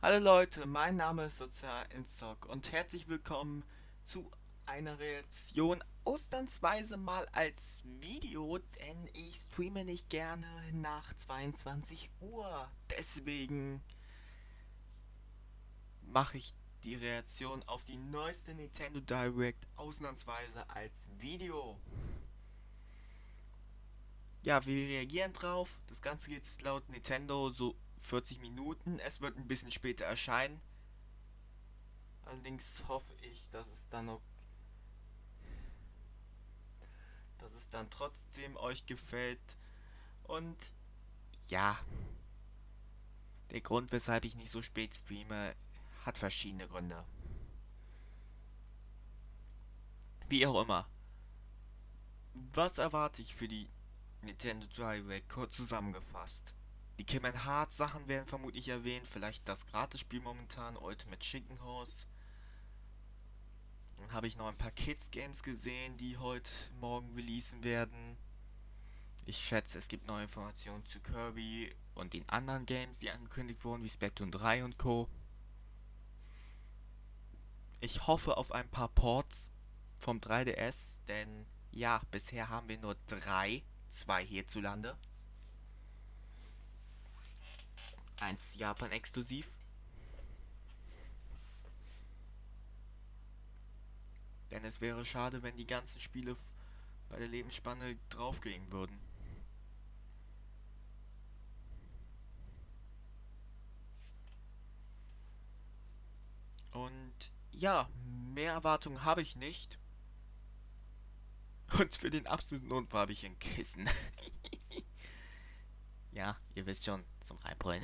Hallo Leute, mein Name ist Sozala und herzlich willkommen zu einer Reaktion ausnahmsweise mal als Video, denn ich streame nicht gerne nach 22 Uhr. Deswegen mache ich die Reaktion auf die neueste Nintendo Direct ausnahmsweise als Video. Ja, wir reagieren drauf. Das Ganze geht laut Nintendo so 40 Minuten. Es wird ein bisschen später erscheinen. Allerdings hoffe ich, dass es dann trotzdem euch gefällt. Und ja, der Grund, weshalb ich nicht so spät streame, hat verschiedene Gründe. Wie auch immer. Was erwarte ich für die Nintendo Direct? Kurz zusammengefasst. Die Kingdom Hearts Sachen werden vermutlich erwähnt. Vielleicht das Gratisspiel momentan, Ultimate Chicken Horse. Dann habe ich noch ein paar Kids Games gesehen, die heute morgen releasen werden. Ich schätze, es gibt neue Informationen zu Kirby und den anderen Games, die angekündigt wurden, wie Splatoon 3 und Co. Ich hoffe auf ein paar Ports vom 3DS, denn ja, bisher haben wir nur drei, zwei hierzulande, eins Japan exklusiv. Denn es wäre schade, wenn die ganzen Spiele bei der Lebensspanne draufgehen würden. Und ja, mehr Erwartungen habe ich nicht. Und für den absoluten Notfall habe ich ein Kissen. Ja, ihr wisst schon, zum Reinbrüllen.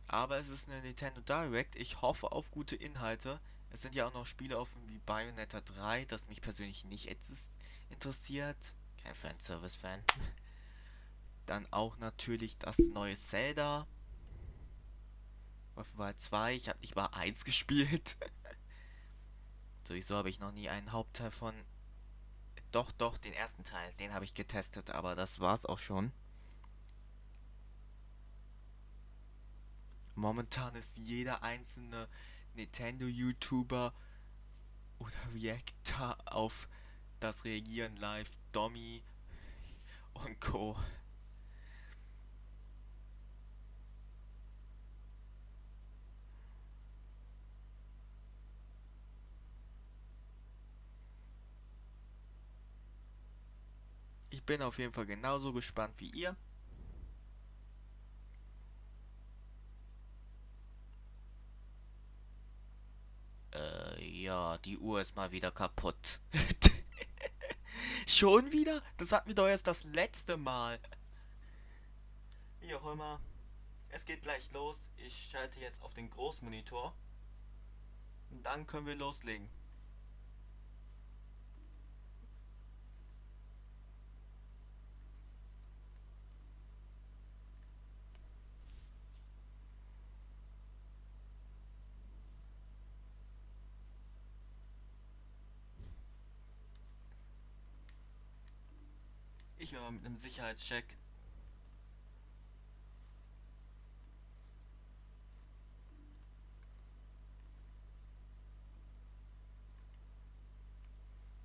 Aber es ist eine Nintendo Direct. Ich hoffe auf gute Inhalte. Es sind ja auch noch Spiele offen wie Bayonetta 3, das mich persönlich nicht interessiert. Kein Fanservice-Fan. Dann auch natürlich das neue Zelda. Wahl 2. Ich habe nicht mal 1 gespielt. Sowieso habe ich noch nie einen Hauptteil von. Doch, den ersten Teil. Den habe ich getestet, aber das war's auch schon. Momentan ist jeder einzelne Nintendo-YouTuber oder Reactor auf das Reagieren live, Dommy und Co. Ich bin auf jeden Fall genauso gespannt wie ihr. Ja, die Uhr ist mal wieder kaputt. Schon wieder? Das hatten wir doch erst das letzte Mal. Wie auch immer, es geht gleich los. Ich schalte jetzt auf den Großmonitor und dann können wir loslegen. Ich höre mit einem Sicherheitscheck.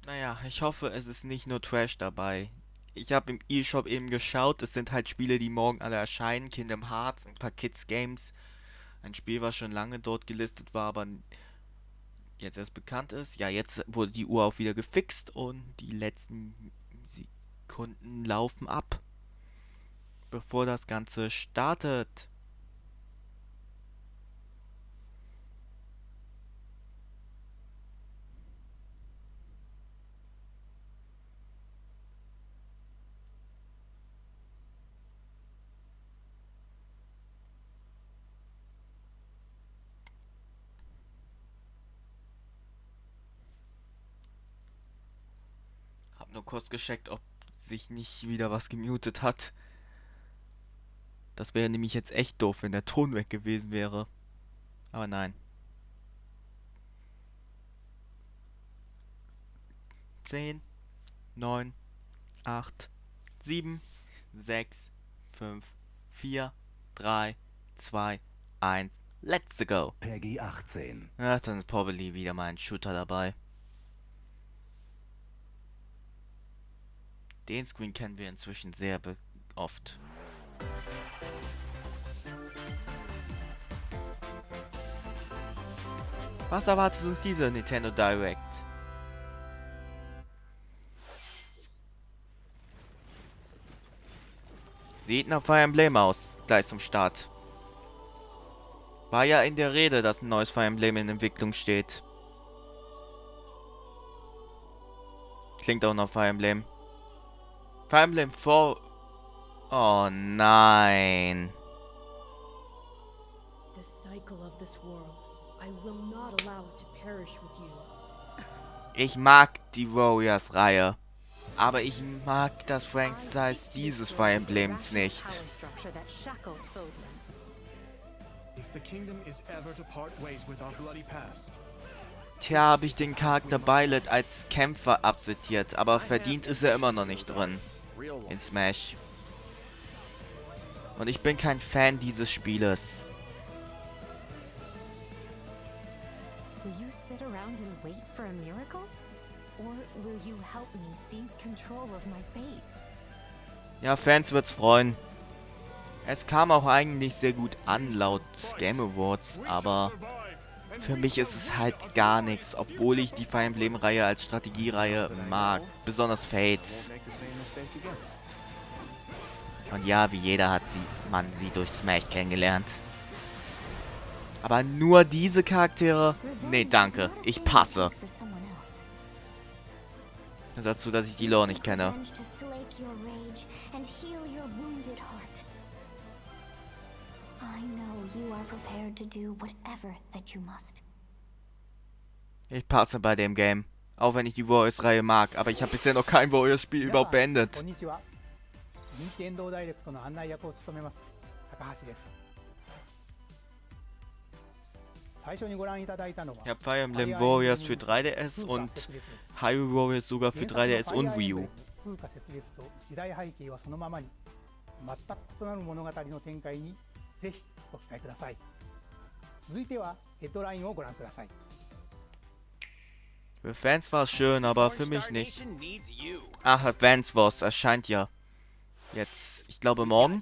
Naja, ich hoffe, es ist nicht nur Trash dabei. Ich habe im E-Shop eben geschaut, es sind halt Spiele, die morgen alle erscheinen. Kingdom Hearts, ein paar Kids Games. Ein Spiel, was schon lange dort gelistet war, aber jetzt erst bekannt ist. Ja, jetzt wurde die Uhr auch wieder gefixt und die letzten Sekunden laufen ab, bevor das Ganze startet. Hab nur kurz gecheckt, ob sich nicht wieder was gemutet hat. Das wäre nämlich jetzt echt doof, wenn der Ton weg gewesen wäre. Aber nein. 10, 9, 8, 7, 6, 5, 4, 3, 2, 1. Let's go. Peggy 18. Ja, dann ist probably wieder mal ein Shooter dabei. Den Screen kennen wir inzwischen sehr oft. Was erwartet uns diese Nintendo Direct? Sieht nach Fire Emblem aus, gleich zum Start. War ja in der Rede, dass ein neues Fire Emblem in Entwicklung steht. Klingt auch nach Fire Emblem. Fire Emblem 4... Oh nein. The cycle of this world. I will not allow it to perish with you. Ich mag die Warriors-Reihe. Aber ich mag das Franchise dieses Fire Emblems nicht. Tja, habe ich den Charakter Byleth als Kämpfer absortiert, aber verdient ist er immer noch nicht drin. In Smash. Und ich bin kein Fan dieses Spieles. Will you sit around and wait for a miracle? Or will you help me seize control of my fate? Ja, Fans wird's freuen. Es kam auch eigentlich sehr gut an, laut Game Awards, aber für mich ist es halt gar nichts, obwohl ich die Fire Emblem-Reihe als Strategiereihe mag, besonders Fates. Und ja, wie jeder hat man sie durch Smash kennengelernt. Aber nur diese Charaktere? Nee, danke, ich passe. Nur dazu, dass ich die Lore nicht kenne. Ich passe bei dem Game. Auch wenn ich die Warriors-Reihe mag. Aber ich habe bisher noch kein Warriors-Spiel überhaupt beendet. Ich habe Fire Emblem Warriors für 3DS und Hyrule Warriors sogar für 3DS und Wii U. Für Fans war es schön, aber für mich nicht. Ach, Advance Wars erscheint ja jetzt, ich glaube morgen.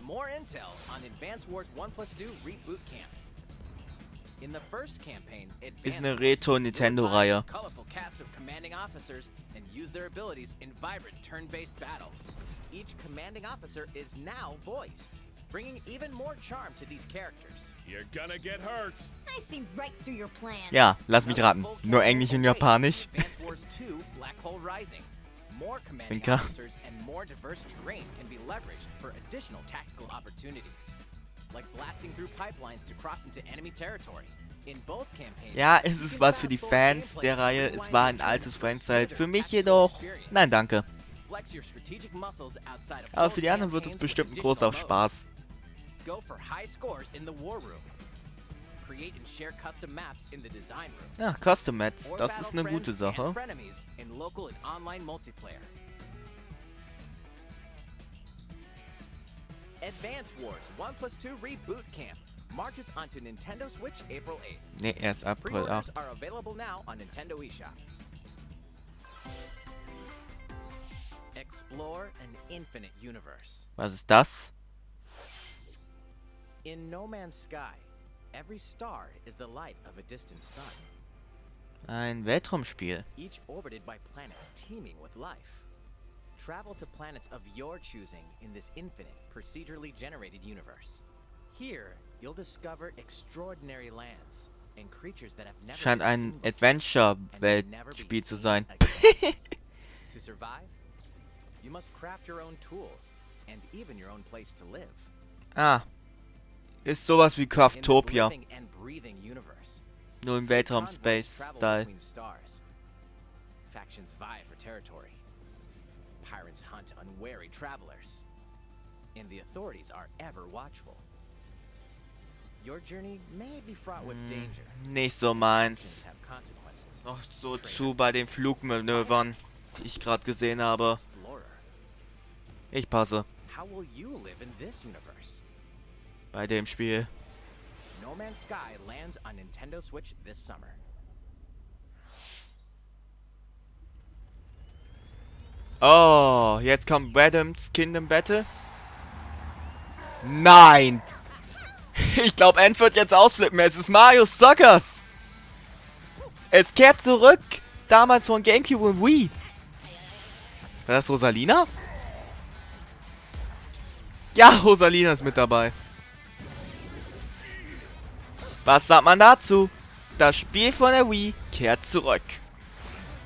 Ist eine Retro-Nintendo-Reihe. Ja, lass mich raten. Nur Englisch und Japanisch. Zwinker. Ja, es ist was für die Fans der Reihe. Es war ein altes Franchise. Für mich jedoch, nein, danke. Aber für die anderen wird es bestimmt ein großer Spaß. Ja, Custom Maps, das ist eine gute Sache. Advance Wars 1+2 Reboot Camp marches onto Nintendo Switch April 8th. Nee, erst April 8. Pre-orders are available now on Nintendo eShop. Explore an infinite universe. Was ist das? In No Man's Sky, every star is the light of a distant sun. Ein Weltraumspiel. Each orbited by planets teeming with life. Travel to planets of your choosing in this infinite, procedurally generated universe. Here, you'll discover extraordinary lands and creatures that have never Scheint been ein seen before Adventure-Weltspiel zu sein. To survive, you must craft your own tools and even your own place to live. Ah, ist sowas wie In this Craftopia. living and breathing universe, Nur im free convoys travel Weltraum-Space-Style. between stars. Factions vie for territory. Pirates hunt unwary travelers. And the authorities are ever watchful. Your journey may be fraught with danger. Nicht so Actions meins. have consequences. Noch so zu bei den Flugmanövern, die ich gerade gesehen habe. Explorer. Ich passe. How will you live in this universe? Bei dem Spiel. No Man's Sky lands on Nintendo Switch this summer. Oh, jetzt kommt Adams Kingdom Battle. Nein! Ich glaube, End wird jetzt ausflippen. Es ist Mario Sockers. Es kehrt zurück. Damals von GameCube und Wii. War das Rosalina? Ja, Rosalina ist mit dabei. Was sagt man dazu? Das Spiel von der Wii kehrt zurück.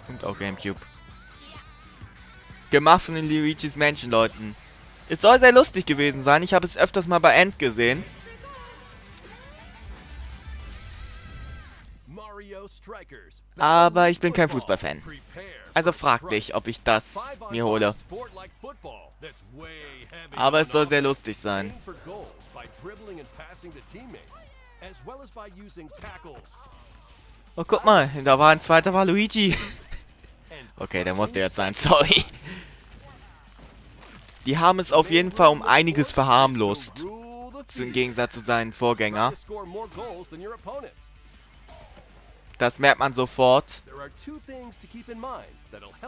Und auch GameCube. Gemacht von den Luigi's Mansion Leuten. Es soll sehr lustig gewesen sein. Ich habe es öfters mal bei End gesehen. Aber ich bin kein Fußballfan. Also frag dich, ob ich das mir hole. Aber es soll sehr lustig sein. Oh, guck mal, da war ein zweiter, war Luigi. Okay, der musste jetzt sein, sorry. Die haben es auf jeden Fall um einiges verharmlost. Im Gegensatz zu seinen Vorgängern. Das merkt man sofort.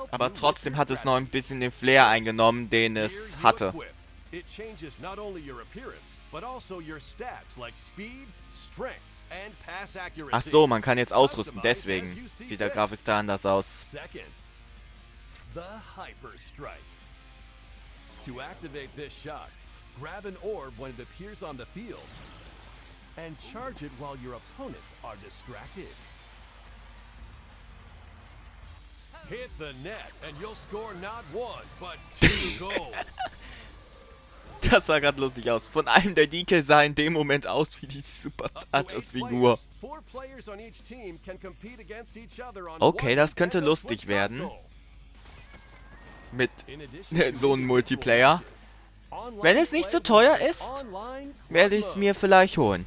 Aber trotzdem hat es noch ein bisschen den Flair eingenommen, den es hatte. Ach so, man kann jetzt ausrüsten, deswegen sieht der grafisch da anders aus. To activate this shot, grab an orb when it appears on the field and charge it while your opponents are distracted. Hit the net and you'll score not one, but 2 goals. Das sah gerade lustig aus. Von einem der DK sah in dem Moment aus wie die Super Figur. Okay, das könnte lustig werden. Mit so einem Multiplayer. Wenn es nicht so teuer ist, werde ich es mir vielleicht holen.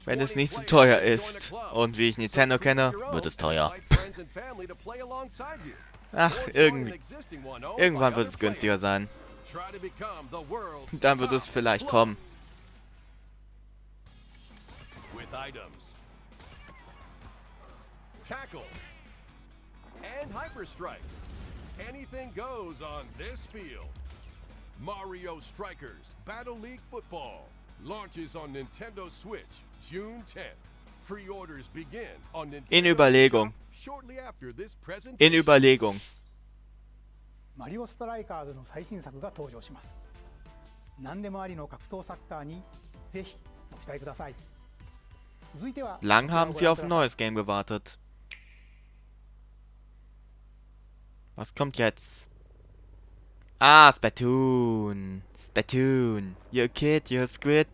Wenn es nicht so teuer ist. Und wie ich Nintendo kenne, wird es teuer. Ach, irgendwann wird es günstiger sein. Dann wird es vielleicht kommen. Tackles and hyper strikes. Anything goes on this field. Mario Strikers Battle League Football launches on Nintendo Switch June 10th. Pre-orders begin on Nintendo In Überlegung. shortly after this presentation. In Überlegung. マリオストライカーズの最新作が登場します。何でもありの格闘サッカーにぜひご期待ください。続いては Lang haben sie auf ein neues Game gewartet. Was kommt jetzt? Ah, Splatoon. Splatoon. You're a kid, you're a squid.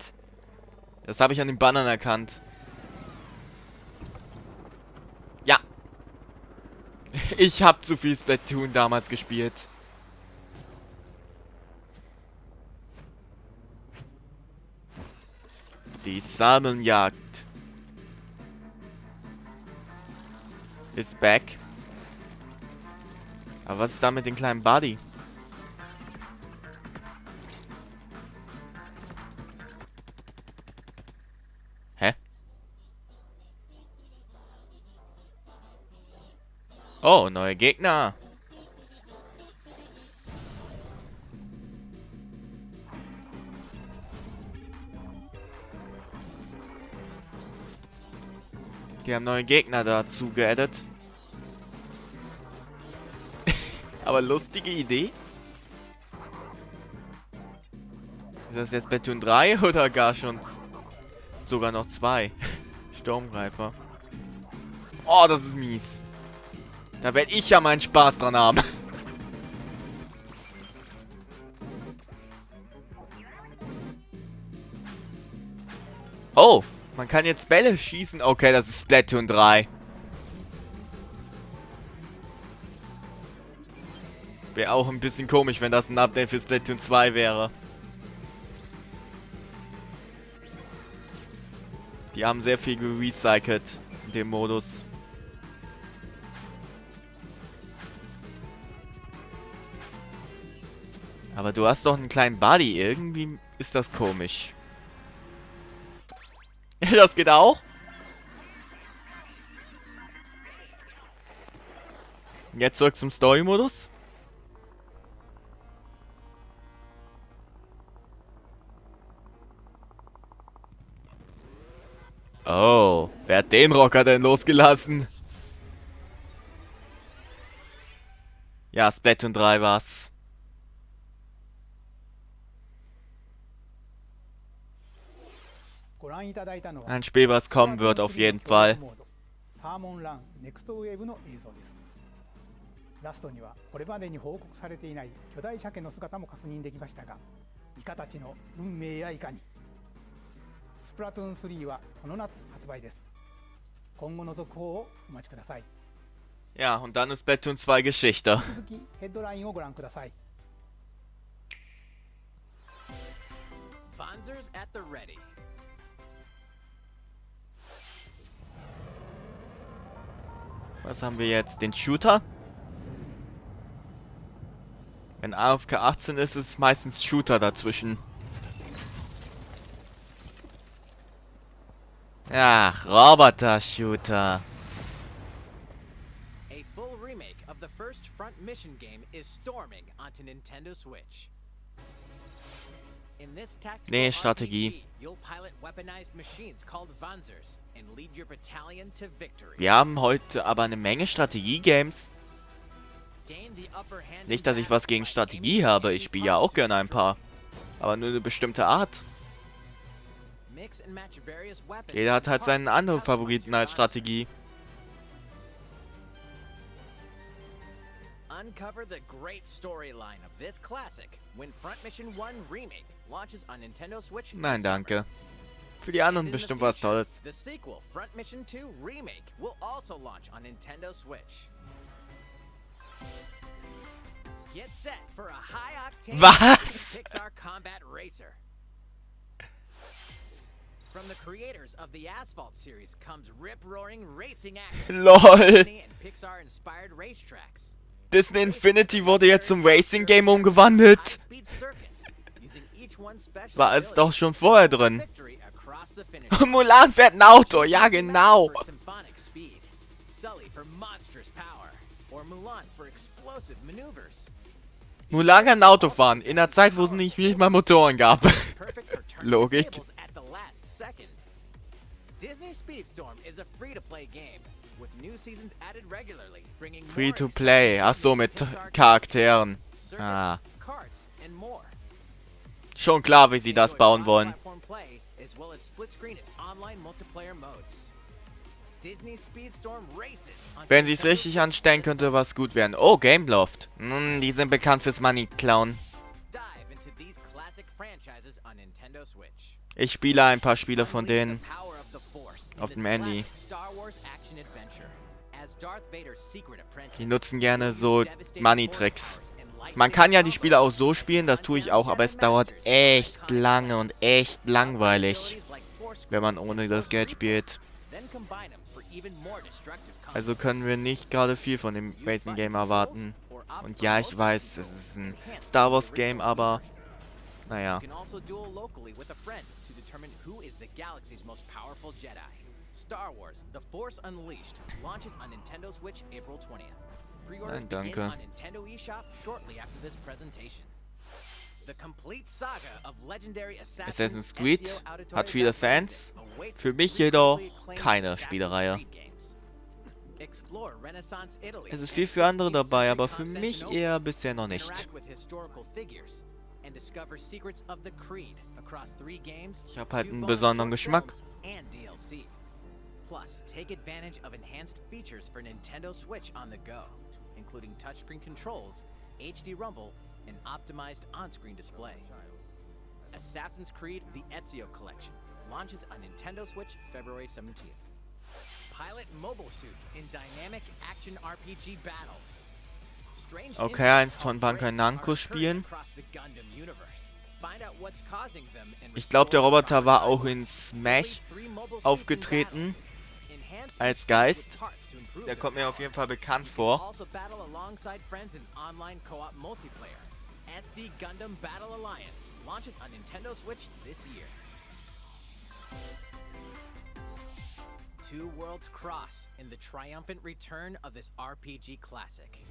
Das habe ich an den Bannern erkannt. Ja. Ich habe zu viel Splatoon damals gespielt. Die Salmonjagd ist back. Aber was ist da mit dem kleinen Buddy? Hä? Oh, neue Gegner. Die haben neue Gegner dazu geaddet. Aber lustige Idee. Ist das jetzt Splatoon 3 oder gar schon sogar noch 2? Sturmgreifer. Oh, das ist mies. Da werde ich ja meinen Spaß dran haben. Oh, man kann jetzt Bälle schießen. Okay, das ist Splatoon 3. Wäre auch ein bisschen komisch, wenn das ein Update für Splatoon 2 wäre. Die haben sehr viel gerecycelt in dem Modus. Aber du hast doch einen kleinen Buddy. Irgendwie ist das komisch. Das geht auch? Jetzt zurück zum Story-Modus. Oh, wer hat den Rocker denn losgelassen? Ja, Splatoon 3 war's. Ein Spiel, was kommen wird, auf jeden Fall. ラストにはこれまでに報告されていない巨大鮭の姿も確認できましたが、イカたちの運命やいかに。スプラトゥーン3はこの夏発売です。今後の続報をお待ちください。Ja, und dann ist Splatoon 2 Geschichte. 続きヘッドラインをご覧ください。Bonzers at the ready. Was haben wir jetzt? Den Shooter? Wenn AFK 18 ist, ist es meistens Shooter dazwischen. Ach, Roboter-Shooter. A full remake of the first Front Mission game is storming onto Nintendo Switch. In this tactical Strategie. RPG, you'll pilot weaponized machines called Bonzers and lead your battalion to victory. Wir haben heute aber eine Menge Strategie-Games. Nicht, dass ich was gegen Strategie habe, ich spiele ja auch gerne ein paar. Aber nur eine bestimmte Art. Jeder hat halt seinen anderen Favoriten als Strategie. Uncover the great storyline of this classic when Front Mission 1 Remake launches on Nintendo Switch. Nein, danke. Für die anderen bestimmt was Tolles. The sequel, Front Mission 2 Remake, will also launch on Nintendo Switch. Get set for a high-octane Was? Pixar combat racer. From the creators of the Asphalt series comes rip-roaring racing action. LOL. And Pixar-inspired racetracks. Disney Infinity wurde jetzt zum Racing Game umgewandelt. High-speed circuits, using each one's special War es ability doch schon vorher to drin. victory across the finish. Mulan fährt ein Auto, ja genau. For symphonic speed, Sully for monstrous power, or Mulan for explosive maneuvers. Mulan kann ein Auto fahren, in der Zeit, wo es nicht mal Motoren gab. Perfect for turning Logik. tables at the last second. Disney Speedstorm is a free-to-play game with new seasons added regularly, bringing more Free to play, ach so, mit Pixar Charakteren. circuits, Ah, carts, and more. schon klar, wie sie das Enjoy bauen wollen. cross-platform play, as well as split-screen and online multiplayer modes. Disney Speedstorm races on Wenn sie es Nintendo richtig Switch anstellen, this könnte summer. was gut werden. Oh, Gameloft. Die sind bekannt fürs Money klauen. Dive into these classic franchises on Nintendo Switch. Ich spiele ein paar Spiele von Unleash denen. the power of the Force in auf this dem Handy. classic Star Wars action adventure. As Darth Vader's secret apprentice, Die nutzen gerne so devastating Money-Tricks. force powers and Man kann ja die lightsaber Spiele auch combos so spielen, das tue ich auch, aber es dauert echt lange und echt langweilig, wenn man ohne das Geld spielt. then combine them for even more destructive Also können wir nicht gerade viel von dem Racing Game erwarten. Und ja, ich weiß, es ist ein Star Wars Game, aber naja. You can also duel locally with a friend to determine who is the galaxy's most powerful Jedi. Star Wars: The Force Unleashed launches on Nintendo Switch April 20th. Pre-orders Nein, begin danke. on Nintendo eShop shortly after this presentation. The complete saga of legendary Assassin's Creed hat viele Fans, für mich jedoch keine Spielereihe. Es ist viel für andere dabei, aber für mich eher bisher noch nicht. Ich habe halt einen besonderen Geschmack. Plus, take advantage of enhanced features for Nintendo Switch on the go, including touchscreen controls, HD Rumble, and optimized on-screen display. Assassin's Creed: The Ezio Collection launches on Nintendo Switch February 17th. Pilot mobile suits in dynamic action RPG battles. Strange Okay, eins von Bandai Namco spielen. Ich glaube, der Roboter war auch in Smash aufgetreten als Geist. Der kommt mir auf jeden Fall bekannt vor. SD Gundam Battle Alliance launches on Nintendo Switch this year. Two worlds cross in the triumphant return of this RPG classic.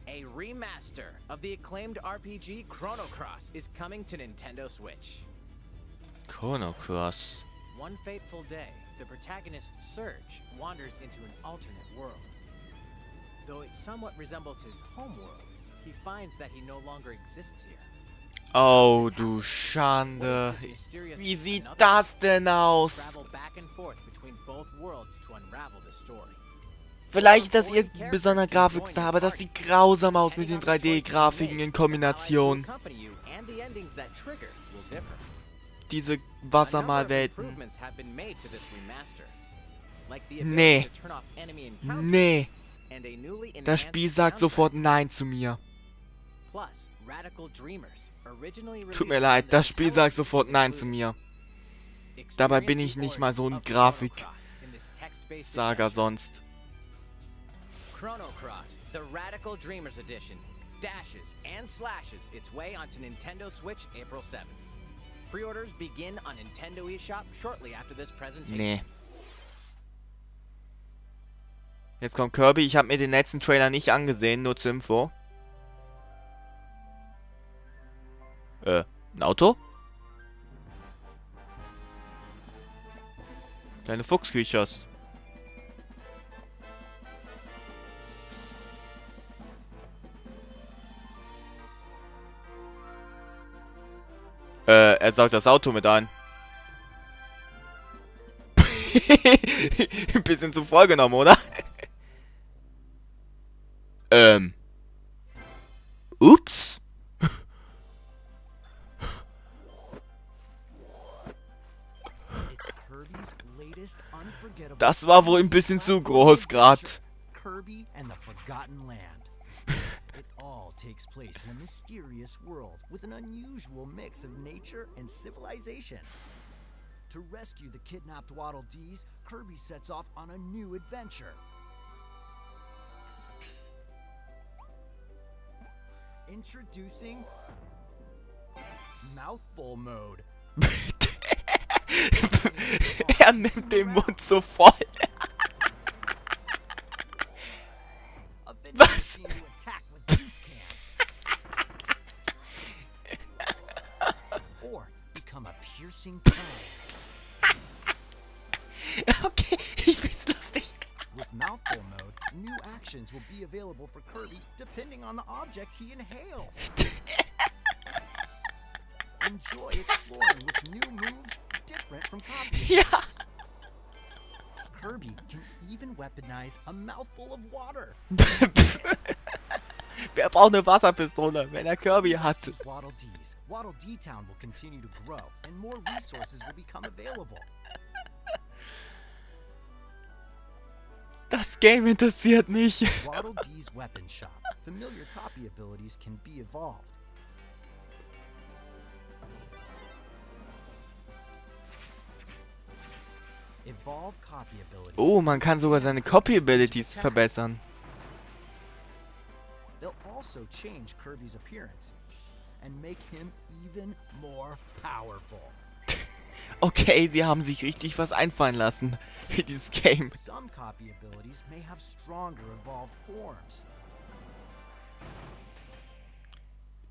A remaster of the acclaimed RPG Chrono Cross is coming to Nintendo Switch. Chrono Cross. One fateful day, the protagonist Surge wanders into an alternate world. Though it somewhat resembles his home world, he finds that he no longer exists here. Oh, du Schande. Wie sieht das denn aus? Travel back and forth between both worlds to unravel the story. Vielleicht ist das ihr besonderer Grafikstil, aber das sieht grausam aus mit den 3D-Grafiken in Kombination. Diese Wassermalwelten. Nee. Nee. Das Spiel sagt sofort Nein zu mir. Tut mir leid, das Spiel sagt sofort Nein zu mir. Dabei bin ich nicht mal so ein Grafik-Sager sonst. Chrono Cross, the Radical Dreamers Edition, dashes and slashes its way onto Nintendo Switch April 7th. Pre-orders begin on Nintendo eShop shortly after this presentation. Nee. Jetzt kommt Kirby. Ich habe mir den letzten Trailer nicht angesehen, nur zur Info. Ein Auto? Kleine Fuchsküchers. Er saugt das Auto mit ein. Ein bisschen zu vorgenommen, oder? Ups. Das war wohl ein bisschen zu groß grad. Kirby and the Forgotten Land. It all takes place in a mysterious world with an unusual mix of nature and civilization. To rescue the kidnapped Waddle Dees, Kirby sets off on a new adventure. Introducing Mouthful Mode. Er nimmt den Mund so voll. Was? Or become a piercing Okay, ich find's lustig. With Mouthful Mode, new actions will be available for Kirby depending on the object he inhales. Enjoy exploring with new moves different from copy. Ja. Kirby can even weaponize a mouthful of water. Wer braucht eine Wasserpistole, wenn er Kirby hat? Waddle Dees. Waddle Dee Town will continue to grow and more resources will become available. Das Game interessiert mich. Waddle Dee's Weapon Shop. Familiar copy abilities can be evolved. Evolve copy abilities. Oh, man kann sogar seine Copy Abilities verbessern. They'll also change Kirby's appearance and make him even more powerful. Okay, sie haben sich richtig was einfallen lassen für dieses Game. Some copy abilities may have stronger evolved forms.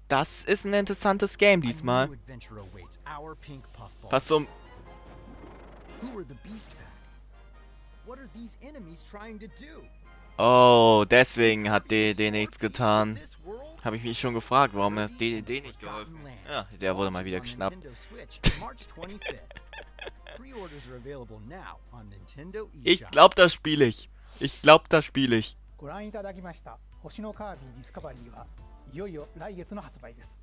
Das ist ein interessantes Game diesmal. Was so... Oh, deswegen hat DDD nichts getan. Habe ich mich schon gefragt, warum er DDD nicht geholfen. Ja, der wurde mal wieder geschnappt. Ich glaube, das spiele ich. Ich glaube, das spiele ich. ご覧いただきました星のカービィディスカバリーはいよいよ来月の発売です。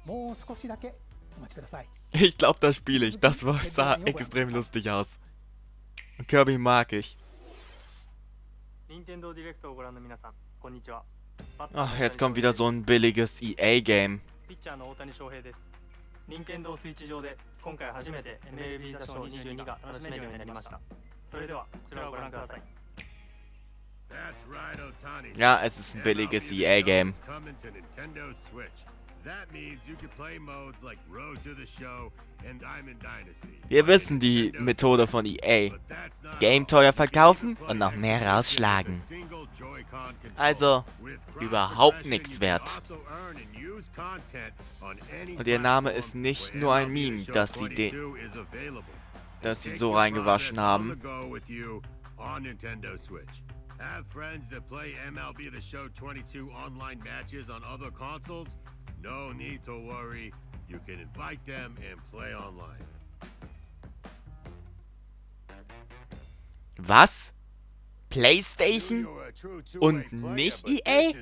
もう少しだけお待ちください。Ich glaube, das spiele ich. Das sah extrem lustig aus. Kirby mag ich. Ach, jetzt kommt wieder so ein billiges EA-Game. 任天堂スイッチ上で今回初めて MLB 打賞22が楽しめるようになりました。それではこちらをご覧ください。Ja, es ist ein billiges EA-Game. Wir wissen die Methode von EA. Game teuer verkaufen und noch mehr rausschlagen. Also, überhaupt nichts wert. Und ihr Name ist nicht nur ein Meme, dass sie so reingewaschen haben. Have friends that play MLB The Show 22 online matches on other consoles? No need to worry. You can invite them and play online. Was? PlayStation? Und nicht EA?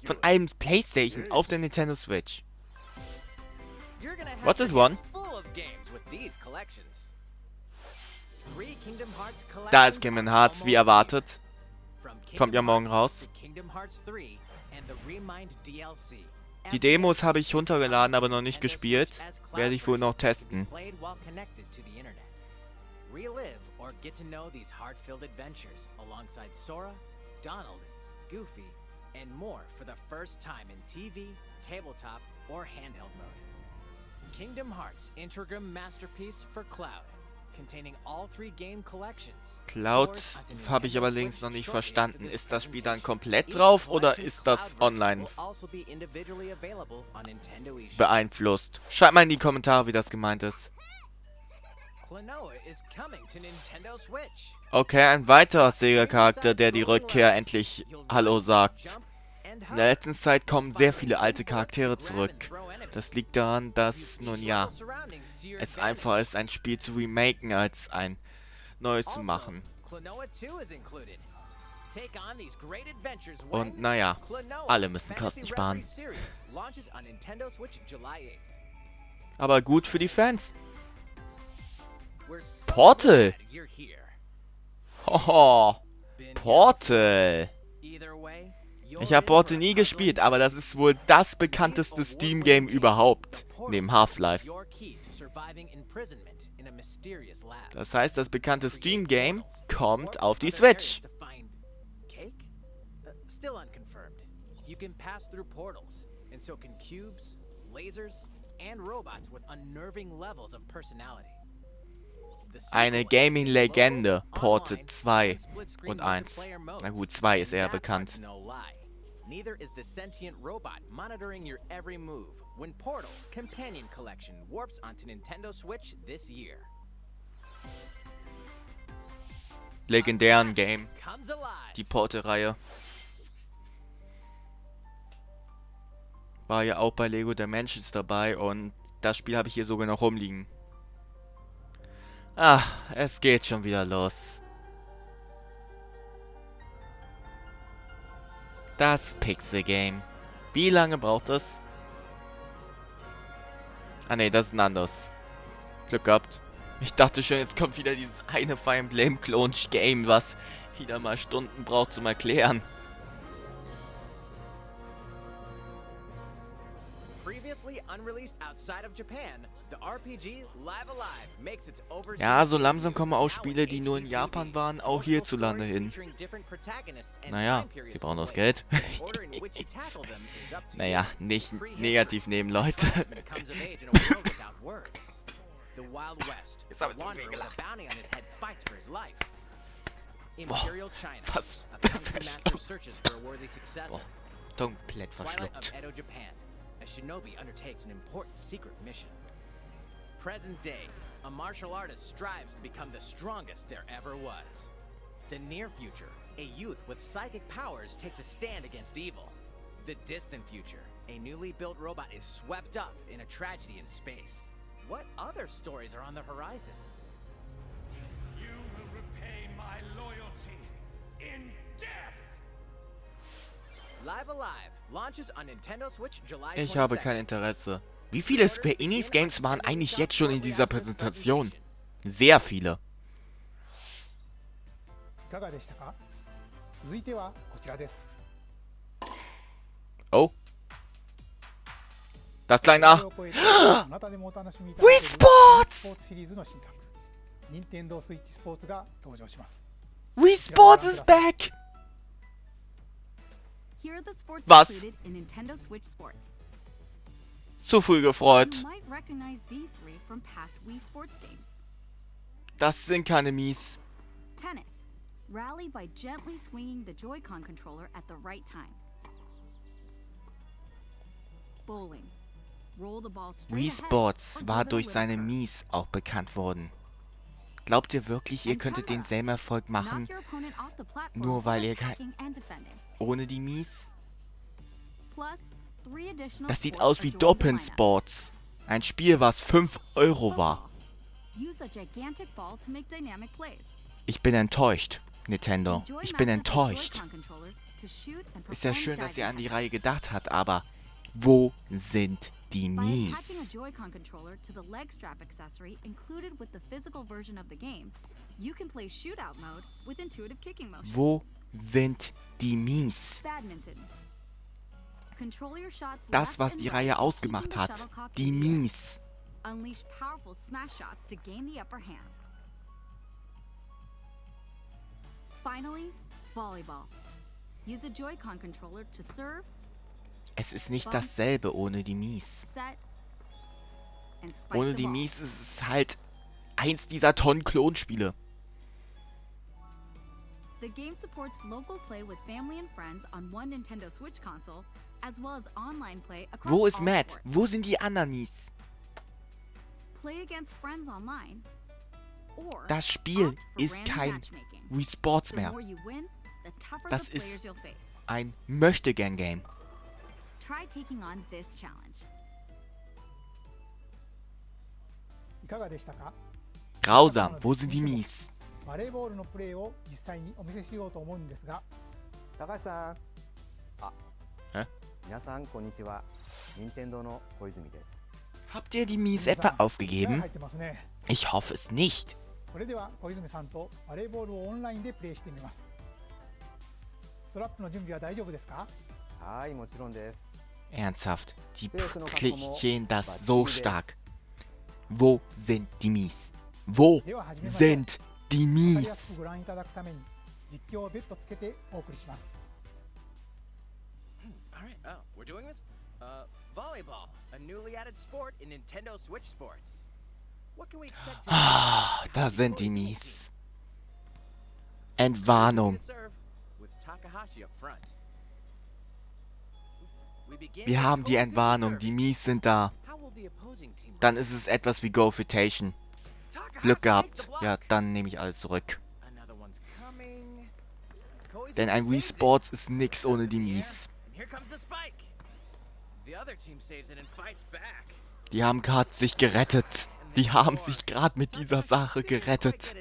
Von einem PlayStation auf der Nintendo Switch. What is one? Da ist Kingdom Hearts, wie erwartet. Kommt ja morgen raus. Die Demos habe ich runtergeladen, aber noch nicht gespielt. Werde ich wohl noch testen. Relive or get to know these heart-filled adventures alongside Sora, Donald, Goofy, and more for the first time in TV, tabletop, or handheld mode. Kingdom Hearts Integrum Masterpiece for Cloud, containing all 3 game collections. Cloud habe ich aber links noch nicht verstanden. Ist das Spiel dann komplett drauf oder ist das online beeinflusst? Schreibt mal in die Kommentare, wie das gemeint ist. Okay, ein weiterer Sega-Charakter, der die Rückkehr endlich Hallo sagt. In der letzten Zeit kommen sehr viele alte Charaktere zurück. Das liegt daran, dass, nun ja, es einfacher ist, ein Spiel zu remaken, als ein neues zu machen. Und naja, alle müssen Kosten sparen. Aber gut für die Fans. Portal! Hoho! Portal! Ich habe Portal nie gespielt, aber das ist wohl das bekannteste Steam-Game überhaupt, neben Half-Life. Das heißt, das bekannte Steam-Game kommt auf die Switch. Eine Gaming-Legende, Portal 2 und 1. Na gut, 2 ist eher bekannt. Neither is the sentient robot monitoring your every move when Portal Companion Collection warps onto Nintendo Switch this year. Legendären Game. Die Portal-Reihe. War ja auch bei Lego der Mensch ist dabei und das Spiel habe ich hier sogar noch rumliegen. Ah, es geht schon wieder los. Das Pixel-Game. Wie lange braucht es? Ah ne, das ist ein anderes. Glück gehabt. Ich dachte schon, jetzt kommt wieder dieses eine Fire Emblem-Klon-Game, was wieder mal Stunden braucht zum Erklären. Ja, so langsam kommen auch Spiele, die nur in Japan waren, auch hierzulande hin. Naja, sie brauchen das Geld. Naja, nicht negativ nehmen, Leute. Jetzt habe ich zu viel gelacht. Boah, was? Boah, komplett verschluckt. A shinobi undertakes an important secret mission. Present day, a martial artist strives to become the strongest there ever was. The near future, a youth with psychic powers takes a stand against evil. The distant future, a newly built robot is swept up in a tragedy in space. What other stories are on the horizon? You will repay my loyalty in death. Live Alive launches on Nintendo Switch July 22nd. Ich habe kein Interesse. Wie viele Square Enix Games waren eigentlich jetzt schon in dieser Präsentation? Sehr viele. Oh. Das klang nach. Wii Sports! Wii Sports is back! Here are the sports Was? included in Nintendo Switch Sports. Zu früh gefreut. You might recognize these three from past Wii Sports games. Das sind keine Mies. Tennis. Rally by gently swinging the Joy-Con controller at the right time. Bowling. Roll the ball straight Wii ahead Sports or war give it a durch little seine curve. Mies auch bekannt worden. Glaubt ihr wirklich, ihr könntet denselben Erfolg machen, Knock your opponent off the platform nur weil while ihr attacking and defending. ohne die Mies? Plus, 3 additional Das sieht sports aus are wie joined the lineup. Doppelsports. Ein Spiel, was 5 Euro war. Use a gigantic ball to make dynamic plays. Ich bin enttäuscht, Nintendo. Enjoy Ich bin matches with enttäuscht. Joy-Con controllers to shoot and Ist ja perform schön, dass ihr an die diving Reihe attacks. gedacht habt, aber wo sind die By Mies? attaching a Joy-Con controller to the leg strap accessory included with the physical version of the game, you can play shootout mode with intuitive kicking motion. Wo sind die Mies? Badminton. Control your shots Das, left was and die right, Reihe keeping ausgemacht the hat. shuttlecock Die in the air. Mies. Unleash powerful smash shots to gain the upper hand. Finally, volleyball. Use a Joy-Con controller to serve, Es ist nicht dasselbe ohne die Mies. set, and spike Ohne the die ball. Mies ist es halt eins dieser tonnen Klonspiele. The game supports local play with family and friends on one Nintendo Switch console, as well as online play across Wo ist all Matt? sports. Wo sind die anderen Mies? Play against friends online, or Das Spiel opt for ist random kein matchmaking. Wii Sports The mehr. more you win, the tougher Das the ist players you'll face. ein Möchtegern-Game. Try taking on this challenge. いかがでしたか？ Grausam. Wo sind die Mies? バレーボールのプレーを実際にお見せしようと思うんですが、高橋さん。あ、え？皆さんこんにちは。任天堂の小泉です。 Habt ihr die Mies 皆さん etwa 力 aufgegeben? 入ってますね。 Ich hoffe es nicht. それでは小泉さんとバレーボールをオンラインでプレイしてみます。ストラップの準備は大丈夫ですか？はい、もちろんです。 Ernsthaft. Die Wer ist noch klicken das was so Gutes? stark. Wo sind die Mies? Wo では始めましょう。 sind die わかりやす Mies? くご覧いただくために実況を別途つけてお送りします。 Alright, oh, we're doing this? Volleyball, a newly added sport in Nintendo Switch Sports. What can we expect today? Ah, da sind die Mies. Entwarnung. Serve with Takahashi up front. We begin Wir with haben die Koizumi Entwarnung. serving. Die Mies sind da. How will the opposing team Dann ist es etwas wie Gervtuber. Takahashi Glück makes gehabt. the block. Ja, dann nehme ich alles zurück. Another one's coming. Koizumi Denn ein Wii saves it. Sports ist nix ohne die In the air, Mies. and here comes the spike. The other team saves it and fights back. Die haben gerade sich gerettet. Die haben sich gerade mit dieser Sache gerettet.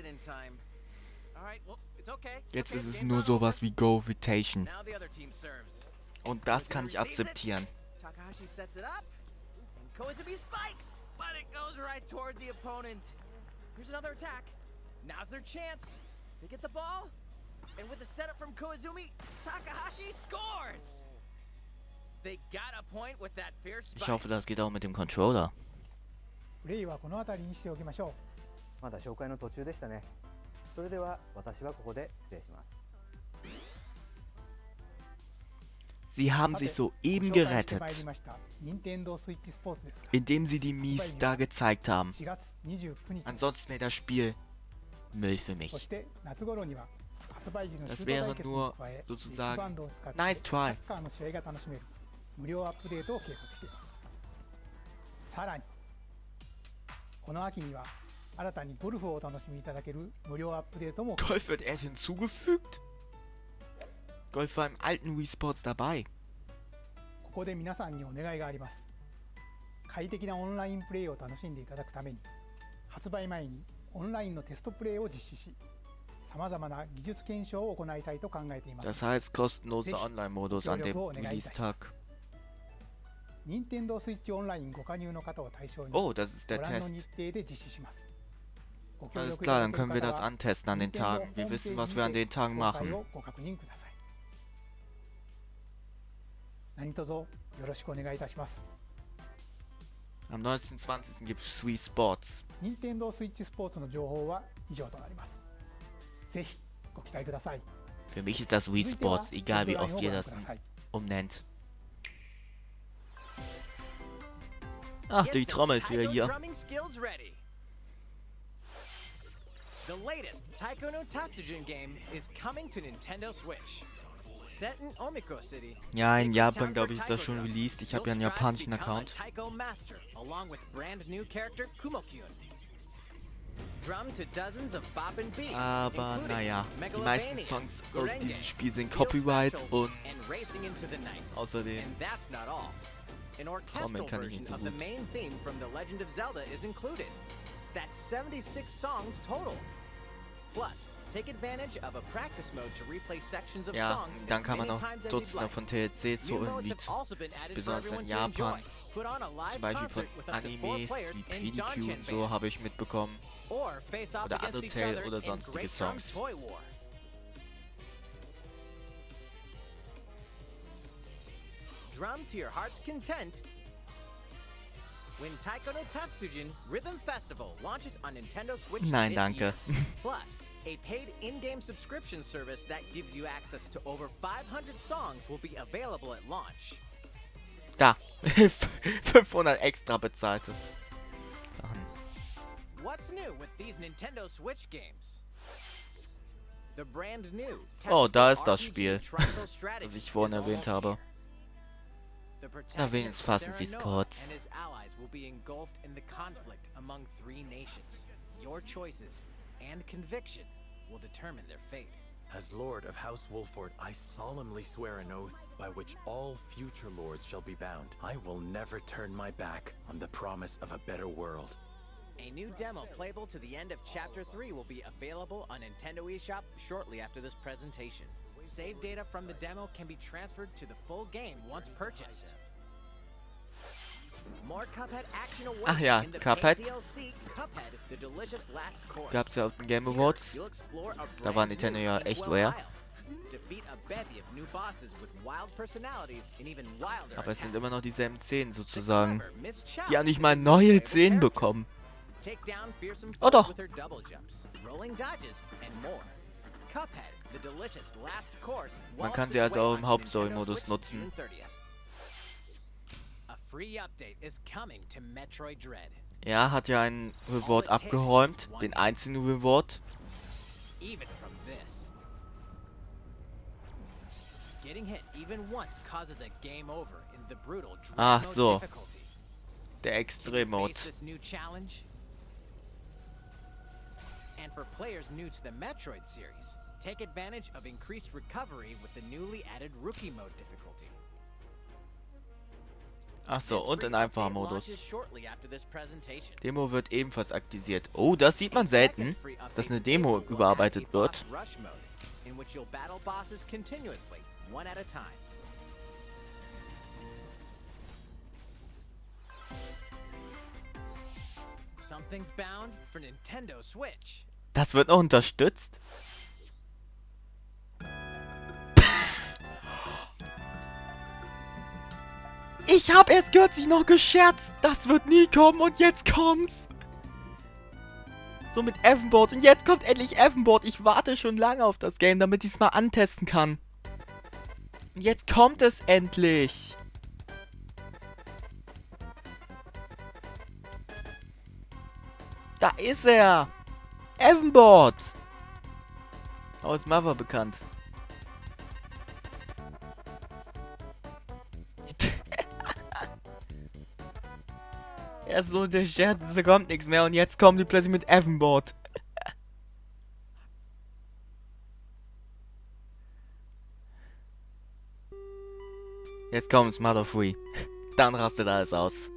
Jetzt ist es nur sowas wie Gervtuber. Und das kann ich akzeptieren. Takahashi sets it up, and Koizumi spikes, but it goes right toward the opponent. Here's another attack. Now's their chance. They get the ball, and with the setup from Koizumi, Takahashi scores. They got a point with that fierce Ich spike. hoffe, das geht auch mit dem Controller. プレイはこの辺りにしておきましょまだ紹介の途中でしたね。それでは私はここで失礼します。 Sie う。 haben さて sich ご soeben 紹介して gerettet, まいりました任天堂スイッチスポーツですが、 indem sie die Mies da gezeigt haben. 4月29日、 Ansonsten wäre das Spiel Müll für そ mich. して夏頃には発売時のシ Das ュート対 wäre 決に nur 加え、ビッグ sozusagen バンドを使って nice サ try. ッカーの試合が楽しめる無料アップデートを計画しています。さらにこの秋には新たにゴルフをお楽しみいただける無料アップデートも Golf wird erst hinzugefügt? Golf war im alten Wii Sports dabei. ここで皆さんにお願いがあります。快適なオンラインプレイを楽しんでいただくために発売前にオンラインのテストプレイを実施し、さまざまな技術検証を行いたいと考えています。 Das heißt kostenloser Online-Modus an dem Release-Tag. 任天堂スイッチオンラインご加入の方を対象に Oh, das ist ご der 覧の Test. 日程で実施します。ご協 Alles 力い klar, ただ dann ける können wir 方 das は antesten an den 任天堂 Tagen. ホー Wir ムペー wissen, ジ was に wir an て den Tagen 詳細 machen. をご確認ください。何卒よろしくお願いいたします。 Am 19.20. gibt es Wii Sports. 任天堂スイッチスポーツの情報は以上となります。ぜひご期待ください。 Für mich ist das Wii 続いては Sports, egal wie ヘッドライン oft をご ihr 覧 das ください。umnennt. Ach, die trommelt wieder hier. The latest Taiko no Tatsujin game is coming to Nintendo Switch. Set in Omiko City. Ja, in Japan, glaube ich, ist das schon released. Ich habe ja einen japanischen Account. Taiko Master, along with brand new character Kumo-kyun. Drum to dozens of bop and beats, Aber naja, die meisten Songs aus diesem Spiel sind Copyright und außerdem Trommeln kann ich nicht so gut. That's 76 songs total. Plus, take advantage of a practice mode to replay sections of Ja, songs dann kann man many auch times as Dutzende you'd von like. TLCs so New irgendwie, modes have also been added for besonders everyone in to enjoy. Japan, Put on a live zum Beispiel von concert with up to 4 Animes players wie in Verlinkung und so Band. habe ich mitbekommen. Or face off Oder against each Undertale other oder in sonstige Great Drum Songs. Toy War. Drum to your heart's content. When Taiko no Tatsujin Rhythm Festival launches on Nintendo Switch Nein, this danke. year. Plus, a paid in-game subscription service that gives you access to over 500 songs will be available at launch. Da, 500 extra bezahlte Sachen. What's new with these Nintendo Switch games? The brand new Oh, da ist das RPG Spiel, Triangle Strategy das ich vorhin is erwähnt almost habe. here. The Na, wenigstens protagonist fassen Sie es Serenoa kurz. and his allies will be engulfed in the conflict among 3 nations. Your choices and conviction will determine their fate. As Lord of House Wolford, I solemnly swear an oath by which all future lords shall be bound. I will never turn my back on the promise of a better world. A new demo playable to the end of Chapter 3 will be available on Nintendo eShop shortly after this presentation. Save data from the demo can be transferred to the full game once purchased. More Cuphead action awards Ach ja, in the Cuphead. paid DLC Cuphead, The Delicious Last Course. Gab's ja auf den Game Awards. You'll explore a Da war brand Nintendo new ja Inkwell echt rare. Isle. Defeat a bevy of new bosses with wild personalities and even wilder Aber es sind attacks. immer noch dieselben Szenen sozusagen. Clever Miss Die haben nicht Chow mal is a neue playable Szenen character. bekommen. Take down fearsome Oh foes doch. with her double jumps, rolling dodges, and more. Cuphead, the delicious last course. Man walks kann sie its also way auch im onto Hauptstory-Modus Nintendo Switch nutzen. June 30th. A free update is coming to Metroid Dread. Er hat ja einen Reward abgeräumt, den einzigen Reward. Even from this. Getting hit even once causes a game over in the brutal Dread Ach mode so. difficulty. Der Can you Extrem-Mode. face this new challenge? And for players new to the Metroid series, take advantage of increased recovery with the newly added Rookie Mode difficulty. Ach so, This und in free einfacher update Modus. launches shortly after this presentation. Demo wird ebenfalls aktualisiert. Oh, das sieht man A selten, second free dass update eine for Demo Fable will add a überarbeitet wird. boss rush mode, in which you'll battle bosses continuously, one at a time. Something's bound for Nintendo Switch. Das wird noch unterstützt? Ich hab erst kürzlich noch gescherzt, das wird nie kommen und jetzt kommt's. So mit Evenboard und jetzt kommt endlich Evenboard. Ich warte schon lange auf das Game, damit ich es mal antesten kann. Und jetzt kommt es endlich. Da ist er. Evenboard. Aus Mother bekannt. Erst so der Scherz, da kommt nichts mehr und jetzt kommen die plötzlich mit Evenboard. Jetzt kommt's Mother Free. Dann rastet alles aus.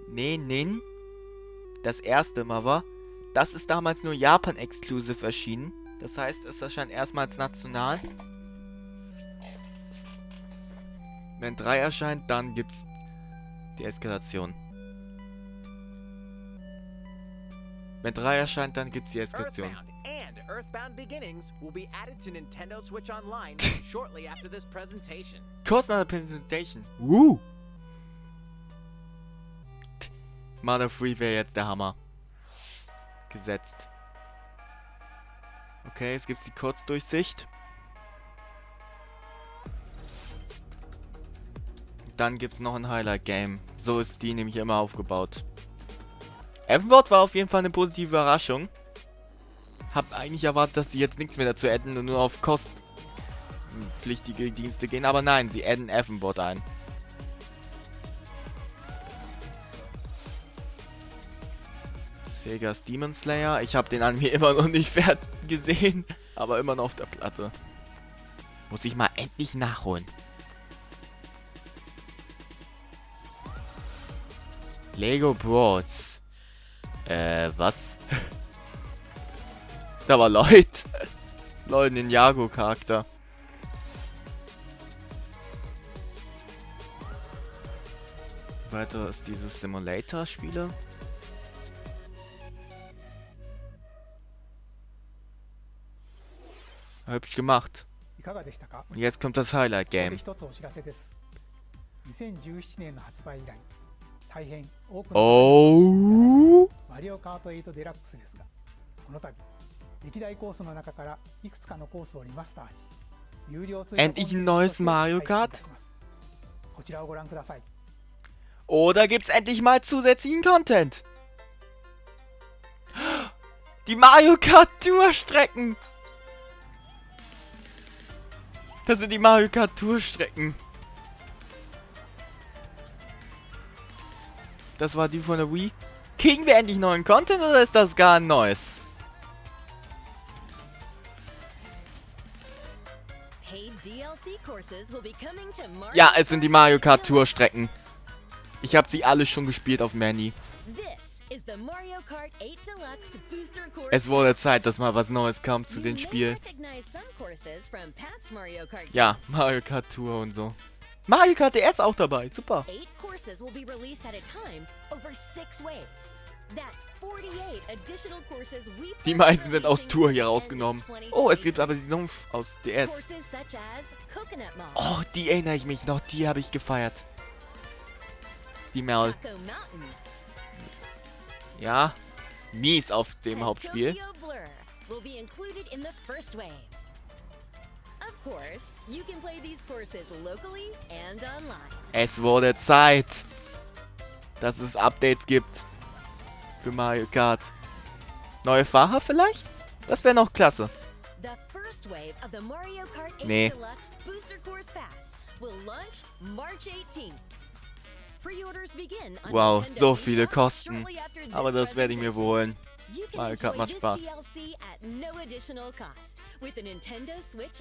Nee. Das erste Mother, das ist damals nur Japan-exclusive erschienen. Das heißt, es erscheint erstmals national. Wenn 3 erscheint, dann gibt's die Eskalation. Wenn 3 erscheint, dann gibt's die Eskalation. Earthbound and Earthbound Beginnings will be added to Nintendo Switch Online shortly after this presentation. Kurz nach der Präsentation. Mother Free wäre jetzt der Hammer. Gesetzt. Okay, jetzt gibt's die Kurzdurchsicht. dann gibt's noch ein Highlight-Game. So ist die nämlich immer aufgebaut. Evenwort war auf jeden Fall eine positive Überraschung. Hab eigentlich erwartet, dass sie jetzt nichts mehr dazu adden und nur auf kostenpflichtige Dienste gehen. Aber nein, sie adden Evenwort ein. Sega's Demon Slayer. Ich habe den Anime immer noch nicht fertig gesehen. Aber immer noch auf der Platte. Muss ich mal endlich nachholen. Lego Bros. Was? Da war Lloyd. Lloyd, Ninjago-Charakter. Weiter ist dieses Simulator-Spiele. Hübsch gemacht. Und jetzt kommt das Highlight-Game. Oh! Endlich ein neues Mario Kart? Oder gibt's endlich mal zusätzlichen Content? Die Mario Kart Tour Strecken! Das sind die Mario Kart Tour Strecken. Das war die von der Wii. Kriegen wir endlich neuen Content oder ist das gar ein neues? Ja, es sind die Mario Kart Tour Strecken. Ich habe sie alle schon gespielt auf dem Handy. Es wurde Zeit, dass mal was Neues kam zu den Spielen. Ja, Mario Kart Tour und so. Mario Kart DS auch dabei, super. Die meisten sind aus Tour hier rausgenommen. Oh, es gibt aber die Sumpf aus DS. Oh, die erinnere ich mich noch, die habe ich gefeiert. Die Mel. Ja, mies auf dem Hauptspiel. Es wurde Zeit, dass es Updates gibt für Mario Kart. Neue Fahrer vielleicht? Das wäre noch klasse. Nee. Wow, so viele Kosten. Aber das werde ich mir wohl holen. Mario Kart macht Spaß.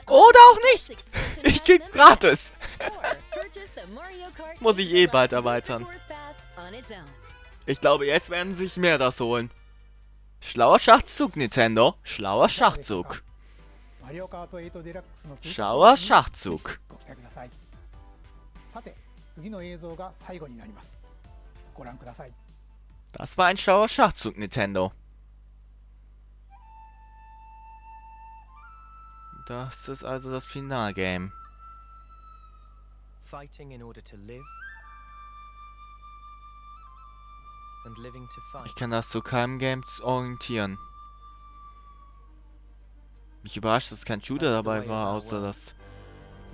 Oder auch nicht! Ich krieg's gratis! Muss ich eh bald erweitern. Ich glaube, jetzt werden sich mehr das holen. Schlauer Schachzug, Nintendo. Schlauer Schachzug. Schlauer Schachzug. Das war ein schlauer Schachzug, Nintendo. Das ist also das Finalgame. Fighting in order to live and living to fight. Ich kann das zu keinem Game orientieren. Mich überrascht, dass kein Shooter dabei war, außer das...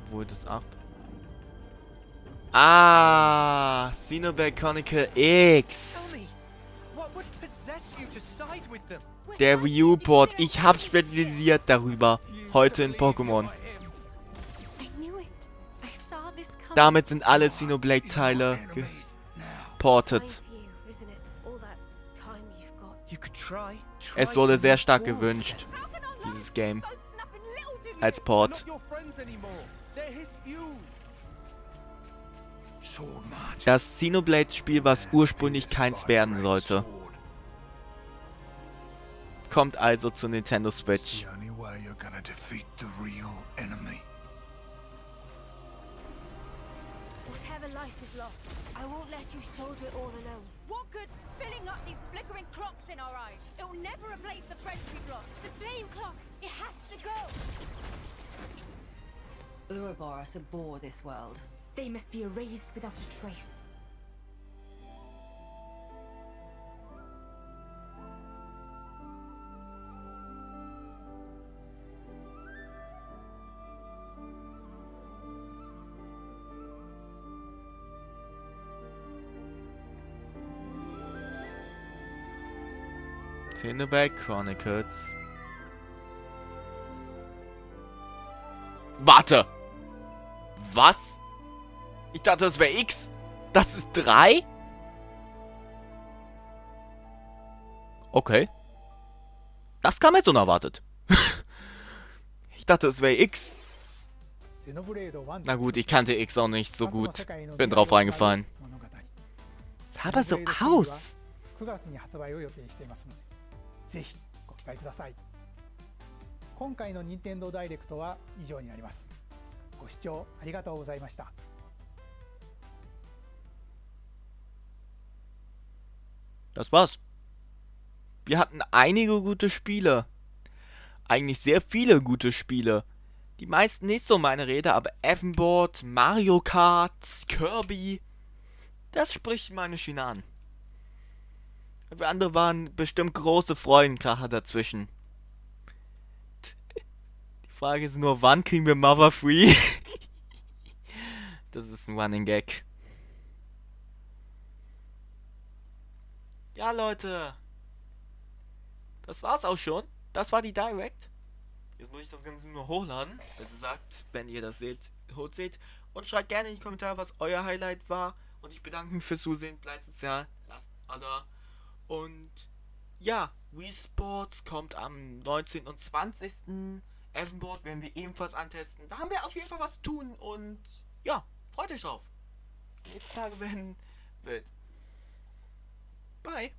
Obwohl das 8... Ah! Xenoblade Chronicle X! Der Wii U-Port. Ich habe spezialisiert darüber. Heute in Pokémon. Damit sind alle Xenoblade-Teile geportet. Es wurde sehr stark gewünscht, dieses Game. Als Port. Das Xenoblade-Spiel, was ursprünglich keins werden sollte. Kommt also zur Nintendo Switch. Filling up these flickering clocks in our eyes. It will never replace the friends we've lost. The flame clock, it has to go. Ouroboros abhor this world. They must be erased without a trace. Xenoblade Chronicles. Warte! Was? Ich dachte, das wäre X. Das ist 3? Okay. Das kam jetzt unerwartet. Ich dachte, es wäre X. Na gut, ich kannte X auch nicht so gut. Bin drauf reingefallen. Sah aber so aus. 9月に発売を予定していますので、ぜひご期待ください。今回の任天堂ダイレクトは以上になります。ご視聴ありがとうございました。Das war's. Wir hatten einige gute Spiele. Eigentlich sehr viele gute Spiele. Die meisten nicht so meine Rede, aber Evenboard, Mario Kart, Kirby, das spricht meine Schiene an. Für andere waren bestimmt große Freudenkracher dazwischen. Die Frage ist nur, wann kriegen wir Mother Free? Das ist ein Running Gag. Ja, Leute. Das war's auch schon. Das war die Direct. Jetzt muss ich das Ganze nur hochladen. Also sagt, wenn ihr das seht, seht. Und schreibt gerne in die Kommentare, was euer Highlight war. Und ich bedanke mich fürs Zusehen. Bleibt sozial. Lasst Ada. Und ja, Wii Sports kommt am 19. und 20. Evenboard werden wir ebenfalls antesten. Da haben wir auf jeden Fall was zu tun. Und ja, freut euch drauf. Die nächsten Tage werden wild. Bye.